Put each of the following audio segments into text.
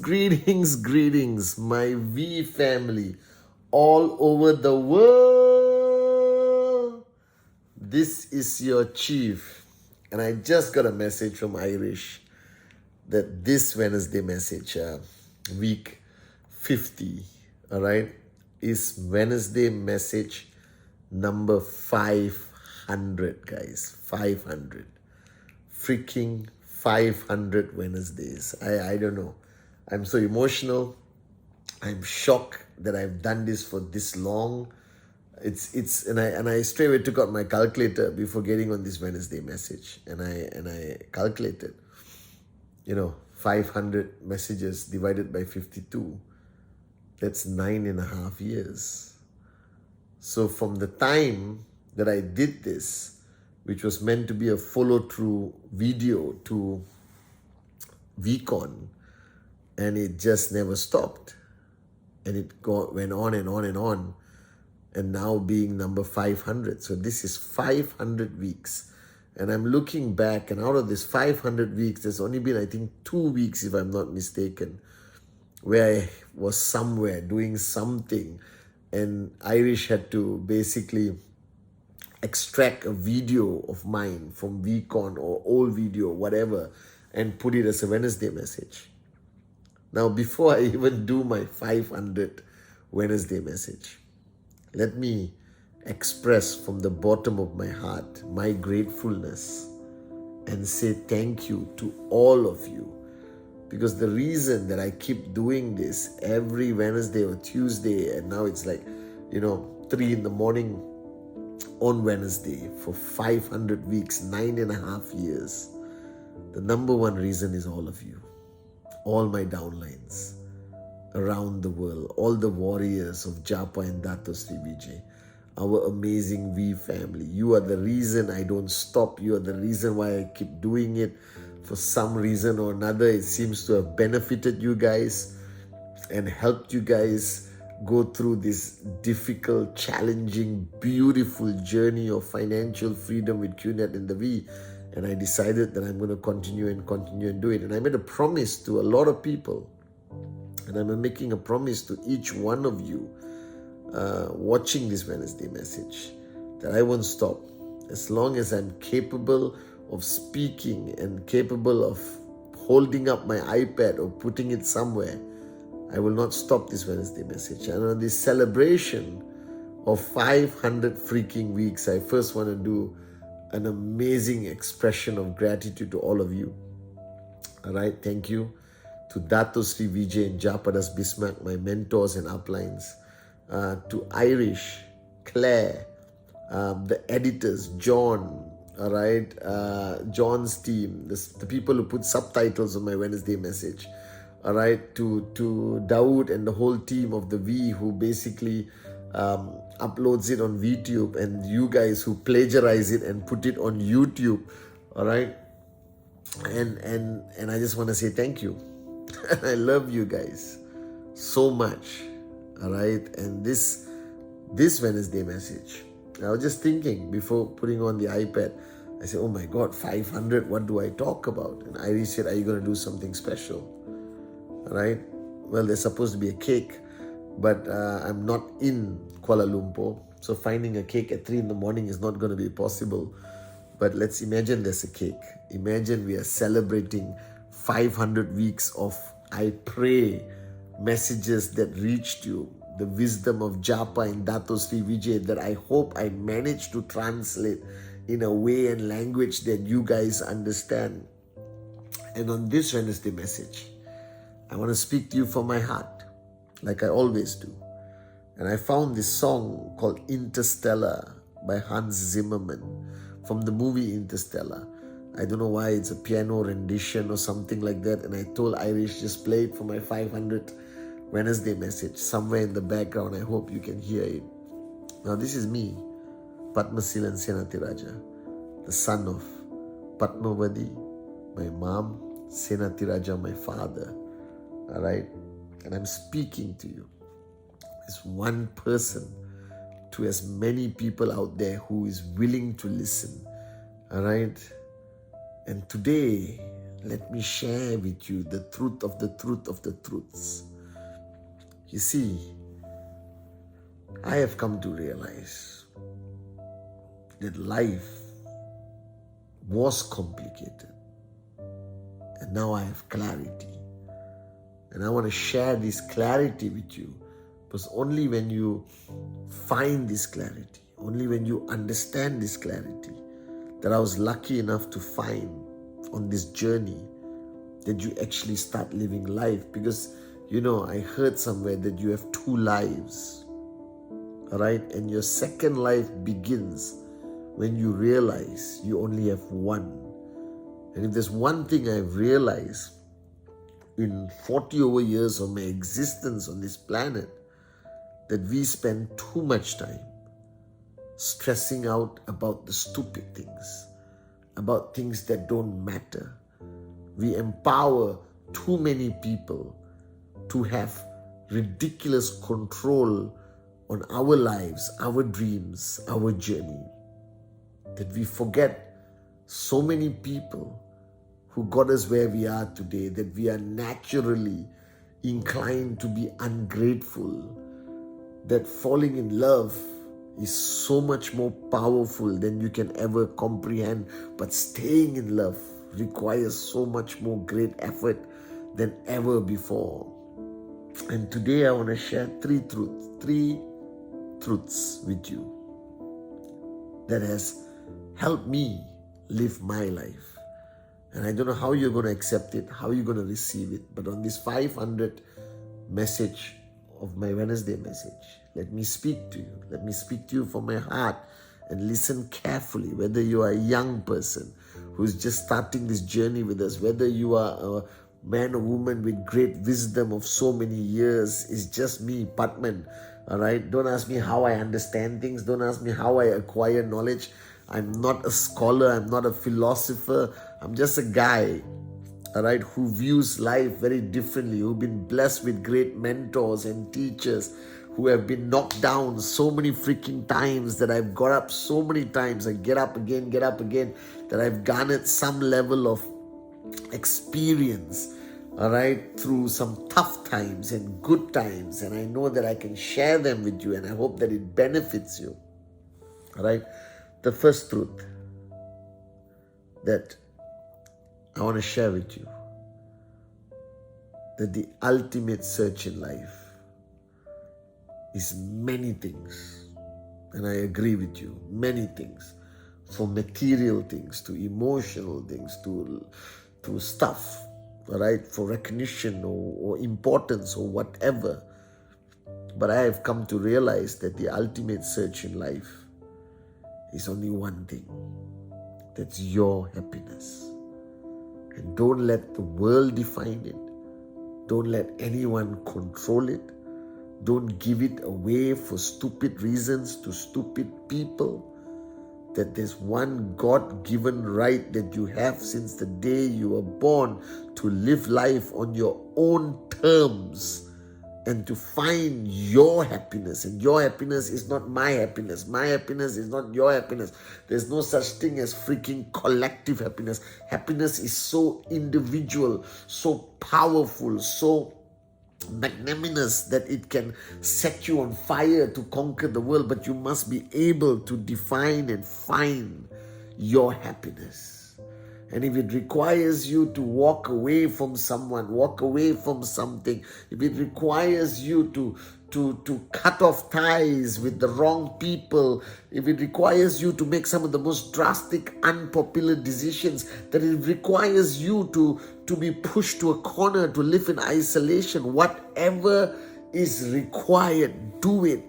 greetings, my V family all over the world. This is your chief, and I just got a message from Irish that this Wednesday message, week 50, all right, is Wednesday message number 500, guys. 500. Freaking 500 Wednesdays. I don't know. I'm so emotional. I'm shocked that I've done this for this long. I straight away took out my calculator before getting on this Wednesday message, and I calculated, 500 messages divided by 52. That's 9.5 years. So from the time that I did this, which was meant to be a follow-through video to VCon, and it just never stopped. And it went on and on and on, and now being number 500. So this is 500 weeks. And I'm looking back, and out of this 500 weeks, there's only been, I think, 2 weeks, if I'm not mistaken, where I was somewhere doing something, and Irish had to basically extract a video of mine from VCon or old video, whatever, and put it as a Wednesday message. Now, before I even do my 500 Wednesday message, let me express from the bottom of my heart my gratefulness and say thank you to all of you. Because the reason that I keep doing this every Wednesday or Tuesday, and now it's like, 3 in the morning on Wednesday for 500 weeks, 9.5 years, the number one reason is all of you. All my downlines around the world, all the warriors of Japa and Dato Sri Vijay, our amazing V family. You are the reason I don't stop. You are the reason why I keep doing it. For some reason or another, it seems to have benefited you guys and helped you guys go through this difficult, challenging, beautiful journey of financial freedom with qnet and the V. And I decided that I'm going to continue and do it. And I made a promise to a lot of people, and I'm making a promise to each one of you watching this Wednesday message, that I won't stop as long as I'm capable of speaking and capable of holding up my iPad or putting it somewhere. I will not stop this Wednesday message. And on this celebration of 500 freaking weeks, I first want to do an amazing expression of gratitude to all of you. All right, thank you to Dato Sri Vijay and Japadas Bismarck, my mentors and uplines. To Irish, Claire, the editors, John, all right, John's team, the people who put subtitles on my Wednesday message. All right, to Dawood and the whole team of the V who basically uploads it on vtube, and you guys who plagiarize it and put it on YouTube. All right, and I just want to say thank you. I love you guys so much. All right, and this Wednesday message, I was just thinking before putting on the iPad, I said, oh my God, 500, what do I talk about? And Iris said, are you going to do something special? All right. Well, there's supposed to be a cake, but I'm not in Kuala Lumpur. So finding a cake at 3 in the morning is not going to be possible. But let's imagine there's a cake. Imagine we are celebrating 500 weeks of, I pray, messages that reached you. The wisdom of Japa and Dato Sri Vijay that I hope I managed to translate in a way and language that you guys understand. And on this Wednesday message, I want to speak to you from my heart, like I always do. And I found this song called Interstellar by Hans Zimmerman from the movie Interstellar. I don't know why, it's a piano rendition or something like that. And I told Irish, just play it for my 500th Wednesday message somewhere in the background. I hope you can hear it. Now this is me, Padmasilan Senatiraja, the son of Padmavati, my mom, Senatiraja, my father. All right, and I'm speaking to you as one person to as many people out there who is willing to listen. All right, and today Let me share with you the truth of the truth of the truths. You see, I have come to realize that life was complicated, and now I have clarity. And I want to share this clarity with you, because only when you find this clarity, only when you understand this clarity, that I was lucky enough to find on this journey, that you actually start living life. Because, I heard somewhere that you have 2 lives, all right? And your second life begins when you realize you only have one. And if there's one thing I've realized in 40 over years of my existence on this planet, that we spend too much time stressing out about the stupid things, about things that don't matter. We empower too many people to have ridiculous control on our lives, our dreams, our journey, that we forget so many people who got us where we are today, that we are naturally inclined to be ungrateful, that falling in love is so much more powerful than you can ever comprehend, but staying in love requires so much more great effort than ever before. And today I want to share 3 truths with you that has helped me live my life. And I don't know how you're going to accept it, how you're going to receive it, but on this 500 message of my Wednesday message, let me speak to you. Let me speak to you from my heart, and listen carefully. Whether you are a young person who's just starting this journey with us, whether you are a man or woman with great wisdom of so many years, it's just me, Pathman. All right? Don't ask me how I understand things. Don't ask me how I acquire knowledge. I'm not a scholar. I'm not a philosopher. I'm just a guy, all right, who views life very differently, who've been blessed with great mentors and teachers, who have been knocked down so many freaking times, that I've got up so many times. I get up again, that I've garnered some level of experience, all right, through some tough times and good times. And I know that I can share them with you, and I hope that it benefits you, all right. The first truth that I want to share with you, that the ultimate search in life is many things. And I agree with you, many things. From material things to emotional things to stuff, all right, for recognition or importance or whatever. But I have come to realize that the ultimate search in life is only one thing. That's your happiness. And don't let the world define it. Don't let anyone control it. Don't give it away for stupid reasons to stupid people. That there's one God-given right that you have since the day you were born, to live life on your own terms and to find your happiness. And your happiness is not my happiness. My happiness is not your happiness. There's no such thing as freaking collective happiness. Happiness is so individual, so powerful, so magnanimous that it can set you on fire to conquer the world. But you must be able to define and find your happiness. And if it requires you to walk away from someone, walk away from something, if it requires you to cut off ties with the wrong people, if it requires you to make some of the most drastic, unpopular decisions, that it requires you to be pushed to a corner, to live in isolation, whatever is required, do it.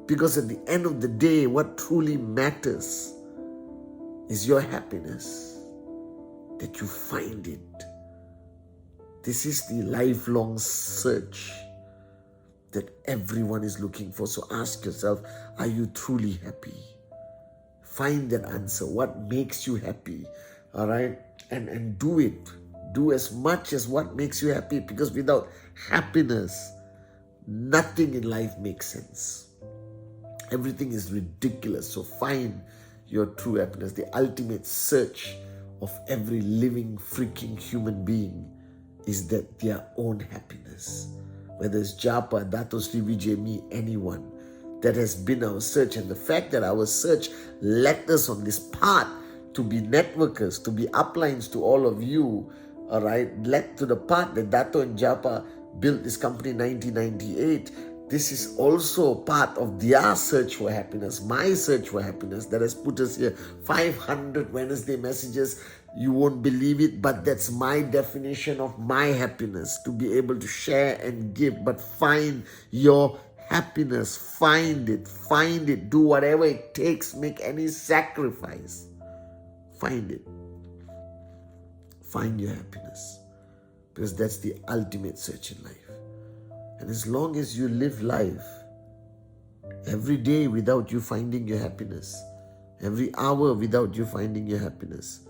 Because at the end of the day, what truly matters is your happiness. That you find it. This is the lifelong search that everyone is looking for. So ask yourself, are you truly happy? Find that answer. What makes you happy? All right? And do it. Do as much as what makes you happy, because without happiness, nothing in life makes sense. Everything is ridiculous. So find your true happiness. The ultimate search of every living freaking human being is that their own happiness. Whether it's Japa, Dato Sri Vijay, me, anyone, that has been our search. And the fact that our search led us on this path to be networkers, to be uplines to all of you, all right, led to the path that Dato and Japa built this company in 1998. This is also part of their search for happiness, my search for happiness, that has put us here. 500 Wednesday messages. You won't believe it, but that's my definition of my happiness, to be able to share and give. But find your happiness. Find it. Do whatever it takes. Make any sacrifice. Find it. Find your happiness. Because that's the ultimate search in life. And as long as you live life every day without you finding your happiness, every hour without you finding your happiness,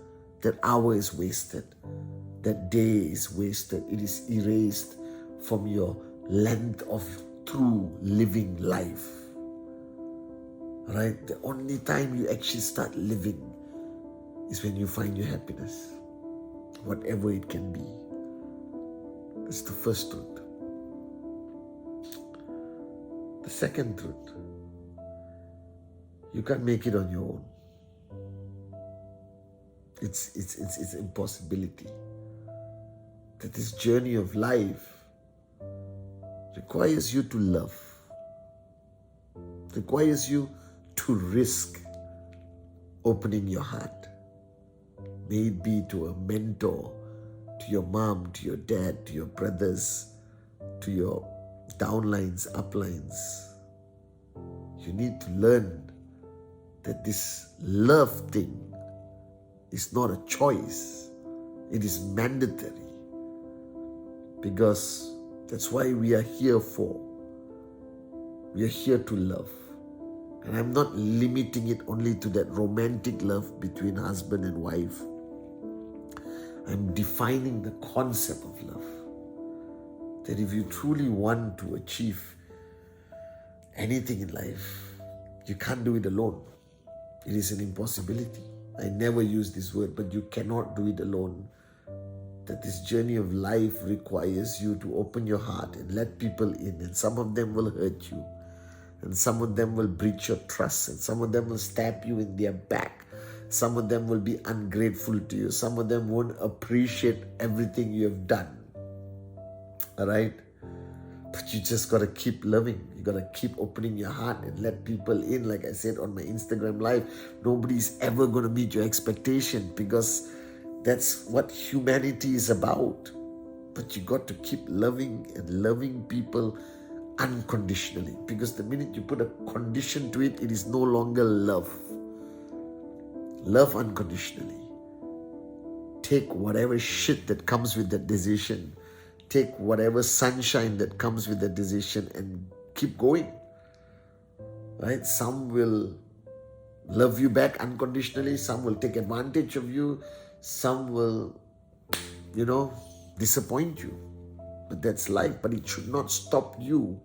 that hour is wasted. That day is wasted. It is erased from your length of true living life. Right? The only time you actually start living is when you find your happiness, whatever it can be. That's the first truth. The second truth, you can't make it on your own. It's impossibility. That this journey of life requires you to love, requires you to risk opening your heart. May it be to a mentor, to your mom, to your dad, to your brothers, to your downlines, uplines. You need to learn that this love thing is not a choice. It is mandatory. Because that's why we are here for. We are here to love. And I'm not limiting it only to that romantic love between husband and wife. I'm defining the concept of love. That if you truly want to achieve anything in life, you can't do it alone. It is an impossibility. I never use this word, but you cannot do it alone. That this journey of life requires you to open your heart and let people in. And some of them will hurt you. And some of them will breach your trust. And some of them will stab you in their back. Some of them will be ungrateful to you. Some of them won't appreciate everything you have done. All right? But you just got to keep loving. You got to keep opening your heart and let people in. Like I said on my Instagram live, nobody's ever going to meet your expectation, because that's what humanity is about. But you got to keep loving and loving people unconditionally. Because the minute you put a condition to it, it is no longer love. Love unconditionally. Take whatever shit that comes with that decision. Take whatever sunshine that comes with that decision and keep going. Right? Some will love you back unconditionally. Some will take advantage of you. Some will, disappoint you. But that's life. But it should not stop you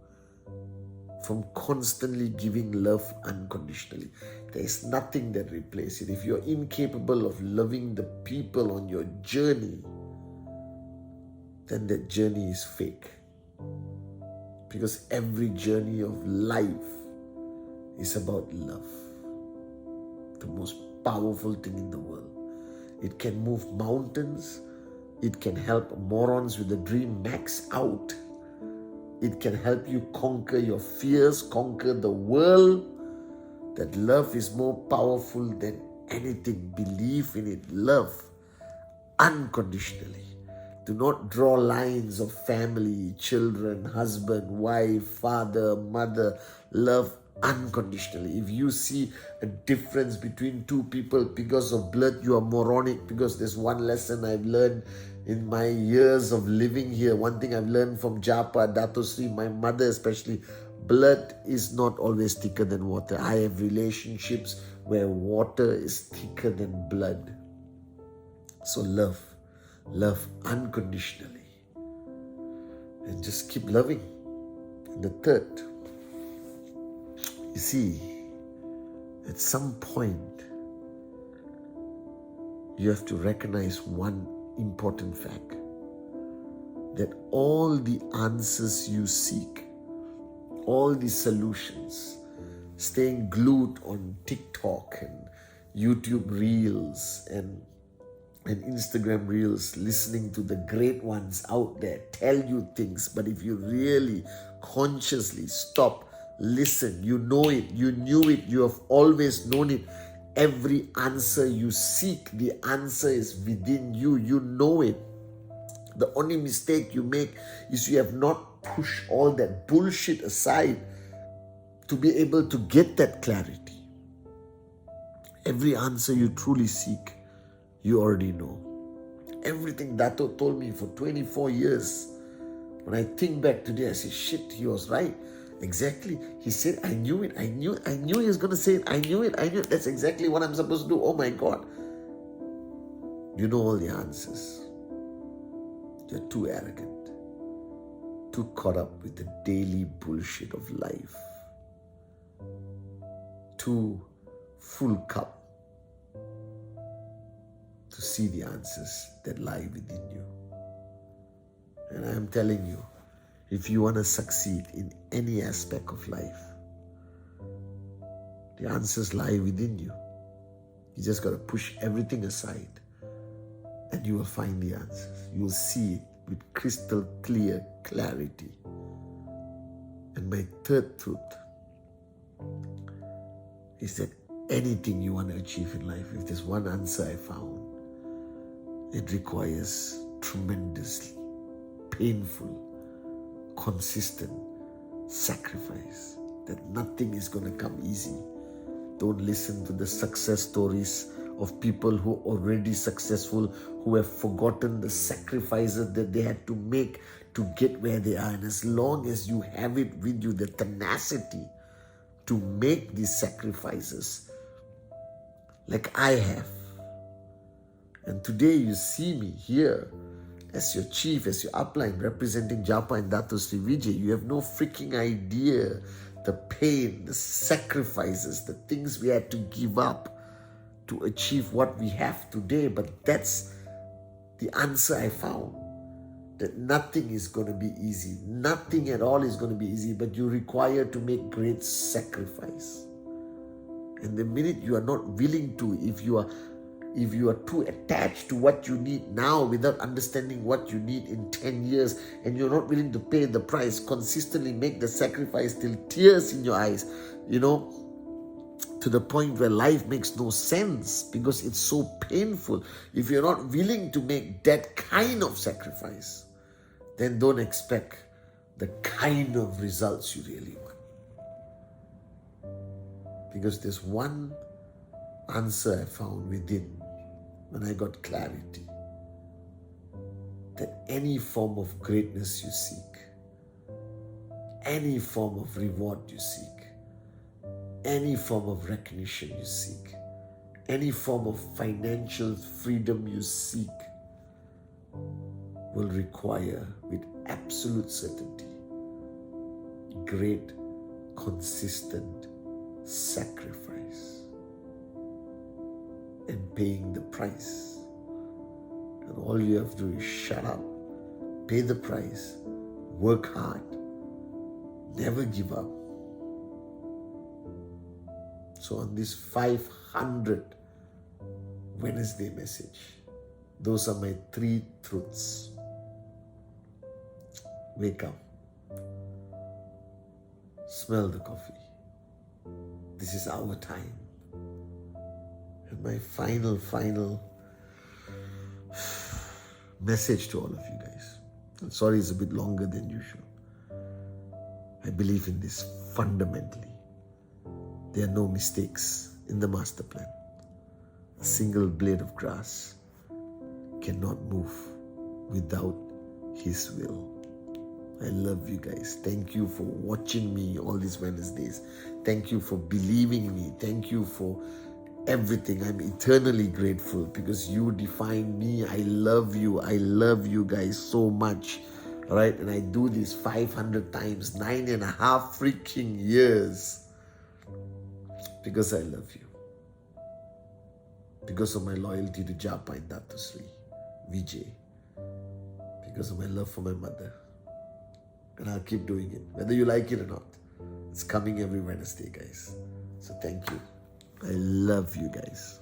from constantly giving love unconditionally. There is nothing that replaces it. If you're incapable of loving the people on your journey, then that journey is fake. Because every journey of life is about love. The most powerful thing in the world. It can move mountains. It can help morons with a dream max out. It can help you conquer your fears, conquer the world. That love is more powerful than anything. Believe in it. Love unconditionally. Do not draw lines of family, children, husband, wife, father, mother. Love unconditionally. If you see a difference between two people because of blood, you are moronic. Because there's one lesson I've learned in my years of living here. One thing I've learned from Japa, Dato Sri, my mother especially, blood is not always thicker than water. I have relationships where water is thicker than blood. So love unconditionally. And just keep loving. And the third, you see, at some point, you have to recognize one important fact, that all the answers you seek, all the solutions, staying glued on TikTok and YouTube Reels and Instagram Reels, listening to the great ones out there tell you things, but if you really consciously stop, listen, you know it, you knew it, you have always known it. Every answer you seek, the answer is within you. You know it. The only mistake you make is you have not pushed all that bullshit aside to be able to get that clarity. Every answer you truly seek, you already know. Everything Dato told me for 24 years, when I think back today, I say, shit, he was right. Exactly. He said, I knew it. I knew he was going to say it. I knew it. That's exactly what I'm supposed to do. Oh my God. You know all the answers. You're too arrogant, too caught up with the daily bullshit of life, too full cup to see the answers that lie within you. And I am telling you, if you want to succeed in any aspect of life, the answers lie within you. You just got to push everything aside and you will find the answers. You will see it with crystal clear clarity. And my third truth is that anything you want to achieve in life, if there's one answer I found, it requires tremendously painful, consistent sacrifice, that nothing is going to come easy. Don't listen to the success stories of people who are already successful, who have forgotten the sacrifices that they had to make to get where they are. And as long as you have it with you, the tenacity to make these sacrifices, like I have, and today you see me here as your chief, as your upline, representing Japa and Dato Sri Vijay, you have no freaking idea the pain, the sacrifices, the things we had to give up to achieve what we have today. But that's the answer I found, that nothing is going to be easy. Nothing at all is going to be easy, but you require to make great sacrifice. And the minute you are not willing to, if you are too attached to what you need now without understanding what you need in 10 years, and you're not willing to pay the price, consistently make the sacrifice till tears in your eyes, to the point where life makes no sense because it's so painful. If you're not willing to make that kind of sacrifice, then don't expect the kind of results you really want. Because there's one answer I found within when I got clarity, that any form of greatness you seek, any form of reward you seek, any form of recognition you seek, any form of financial freedom you seek, will require with absolute certainty great, consistent sacrifice and paying the price. And all you have to do is shut up, pay the price, work hard, never give up. So on this 500 Wednesday message, those are my 3 truths. Wake up. Smell the coffee. This is our time. And my final message to all of you guys. I'm sorry it's a bit longer than usual. I believe in this fundamentally. There are no mistakes in the master plan. A single blade of grass cannot move without His will. I love you guys. Thank you for watching me all these Wednesdays. Thank you for believing in me. Thank you for everything. I'm eternally grateful because you define me. I love you. I love you guys so much. All right. And I do this 500 times, 9.5 freaking years because I love you. because of my loyalty to Japa and Dato Sri, Vijay, because of my love for my mother. And I'll keep doing it, whether you like it or not. It's coming every Wednesday, guys. So thank you. I love you guys.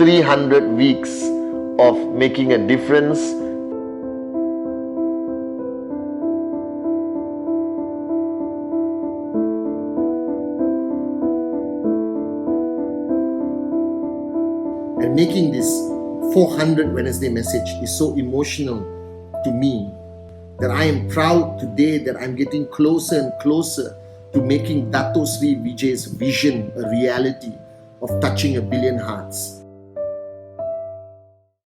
300 weeks of making a difference. And making this 400 Wednesday message is so emotional to me that I am proud today that I'm getting closer and closer to making Dato Sri Vijay's vision a reality of touching 1 billion hearts.